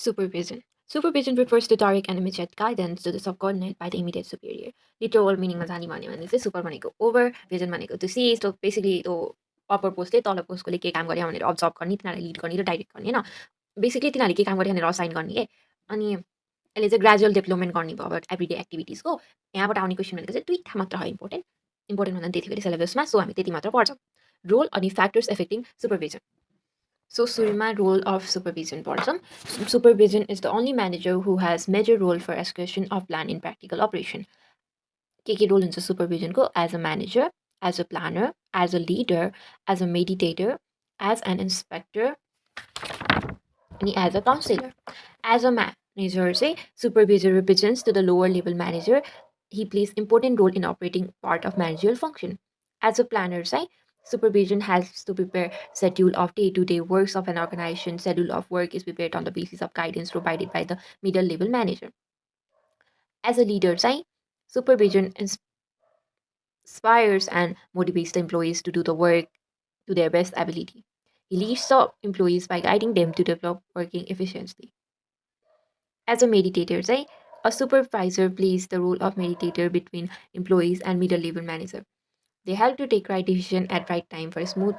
Supervision. Supervision refers to direct and immediate guidance to the subordinate by the immediate superior. Literal meaning जाने भने चाहिँ super भनेको over vision भनेको त्यो सी यस्तो बेसिकली त्यो अप्पर पोस्टले तल पोस्टकोले के काम गर्यो भनेर अब्जर्भ गर्ने तिनीहरूलाई लिड गर्ने र डाइरेक्ट गर्ने होइन बेसिकली तिनीहरूले के काम गर्यो भनेर असाइन गर्ने के अनि यसले चाहिँ ग्रेजुअल डेभलपमेन्ट गर्ने भयो अब एभ्रिडे एक्टिभिटिजको यहाँबाट आउने क्वेसन भनेको चाहिँ दुईवटा मात्र हो इम्पोर्टेन्ट इम्पोर्टेन्ट भन्दा त्यति फेरि सिलेबसमा सो हामी त्यति मात्र पढ्छौँ रोल अनि factors affecting supervision So, Surima role of supervision person. Supervision is the only manager who has major role for execution of plan in practical operation. के role in supervision को as a manager, as a planner, as a leader, as a meditator, as an inspector, and as a counselor. As a manager, say supervisor represents to the lower level manager. He plays important role in operating part of managerial function. As a planner, say supervision has to prepare schedule of day-to-day works of an organization. Schedule of work is prepared on the basis of guidance provided by the middle level manager. As a leader, say supervision inspires and motivates the employees to do the work to their best ability. He leads the employees by guiding them to develop working efficiently. As a meditator, say a supervisor plays the role of meditator between employees and middle level manager. They help to take right decision at right time for smooth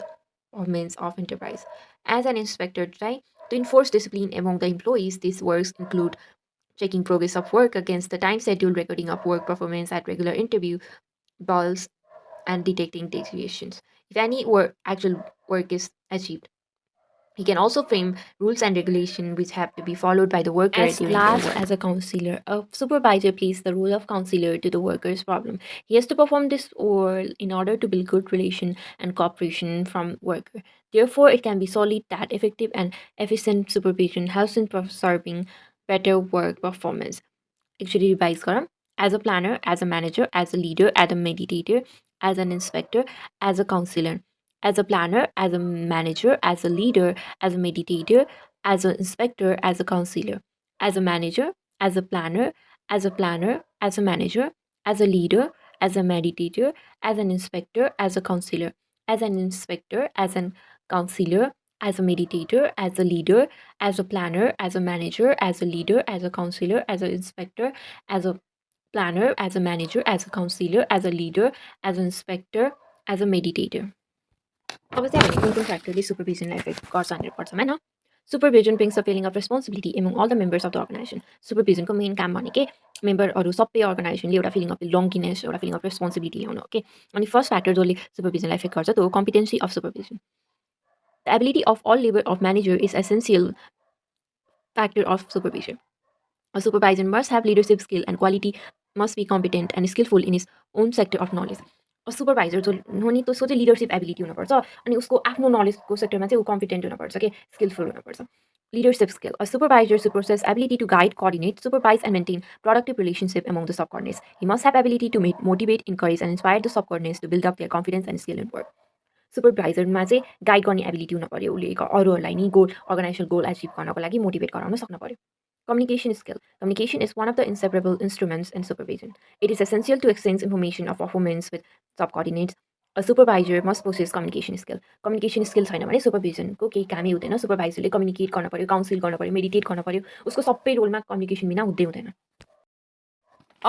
performance of enterprise. As an inspector, try to enforce discipline among the employees. These works include checking progress of work against the time schedule, recording of work performance at regular interview balls, and detecting deviations. If any actual work is achieved, he can also frame rules and regulations which have to be followed by the worker. As classed as a counselor, a supervisor plays the role of counselor to the worker's problem. He has to perform this role in order to build good relation and cooperation from worker. Therefore, it can be solid that effective and efficient supervision helps in preserving better work performance. Actually, revise karam. As a planner, as a manager, as a leader, as a meditator, as an inspector, as a counselor. As a planner, as a manager, as a leader, as a meditator, as an inspector, as a counselor. As a manager, as a planner, as a planner, as a manager, as a leader, as a meditator, as an inspector, as a counselor. As an inspector, as an counselor, as a meditator, as a leader, as a planner, as a manager, as a leader, as a counselor, as an inspector, as a planner, as a manager, as a counselor, as a leader, as an inspector, as a meditator. अब चाहिँ हामी कुन कुन फ्याक्टरले सुपरभिजनलाई effect गर्छ भनेर पढ्छौँ होइन supervision brings a feeling of responsibility among all the members of the organisation सुपरभिजनको मेन काम भनेकै मेम्बरहरू सबै अर्गनाइजेसनले एउटा फिलिङ अफ बिलोङ्गिनेस एउटा फिलिङ अफ रेस्पोन्सिबिलिटी ल्याउनु ओके अनि फर्स्ट फ्याक्टर जसले सुपरभिजनलाई इफेक्ट गर्छ त्यो हो competency of supervision the ability of all level of manager is essential factor of supervision A supervisor must have leadership skill and quality must be competent and skillful in his own sector of knowledge. Supervisor जो हो नि त्यसको चाहिँ leadership ability हुनुपर्छ अनि उसको आफ्नो नलेजको सेक्टरमा चाहिँ ऊ कम्पिटेन्ट हुनुपर्छ कि स्किलफुल हुनुपर्छ leadership skill. A supervisor possesses ability to guide, coordinate, supervise, and maintain productive relationship among the subordinates. He must have ability to motivate, encourage, and inspire the subordinates to build up their confidence and skill in work. सुपरभाइजरमा चाहिँ guide गर्ने ability हुनु पऱ्यो उसले अरूहरूलाई नि गोल organisation गोल achieve गर्नको लागि motivate गराउन सक्नु पऱ्यो Communication skill. Communication is one of the inseparable instruments in supervision. It is essential to exchange information of performance with subordinates. A supervisor must possess communication skill. Communication skill छैन भने सुपरभिजनको केही कामै हुँदैन सुपरभाइजरले कम्युनिकेट गर्न पर्यो काउन्सिल गर्न पर्यो meditate गर्न पर्यो उसको सबै रोलमा कम्युनिकेसन बिना हुँदै हुँदैन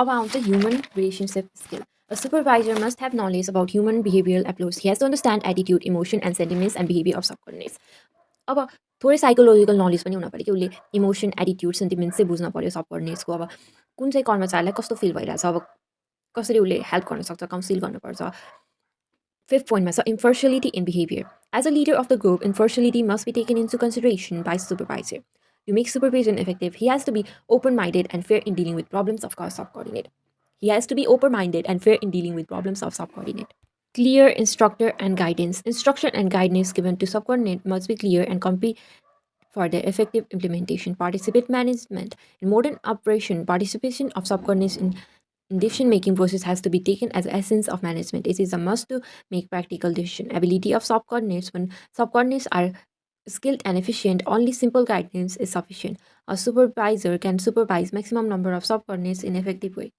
अब आउँछ human relationship skill A supervisor must have knowledge about human behavioral approach. He has to understand attitude, emotion, and sentiments and behavior of subordinates. अब थोरै साइकोलोजिकल नलेज पनि हुनु पऱ्यो कि उसले इमोसन एटिट्युड सेन्टिमेन्ट्स चाहिँ बुझ्न पऱ्यो सबअर्डिनेट्सको अब कुन चाहिँ कर्मचारीलाई कस्तो फिल भइरहेछ अब कसरी उसले हेल्प गर्न सक्छ काउन्सिल गर्नुपर्छ फिफ्थ पोइन्टमा छ impartiality in behaviour as a leader of the group impartiality must be taken into consideration by supervisor To make supervision effective, he has to be open-minded and fair in dealing with problems of subordinate. He has to be open-minded and fair in dealing with problems of subordinate. Clear instructor and guidance. Instruction and guidance given to subordinate must be clear and complete for the effective implementation. Participate management. In modern operation, participation of subordinates in decision-making process has to be taken as the essence of management. It is a must to make practical decision. Ability of subordinates. When subordinates are skilled and efficient, only simple guidance is sufficient. A supervisor can supervise maximum number of subordinates in effective way.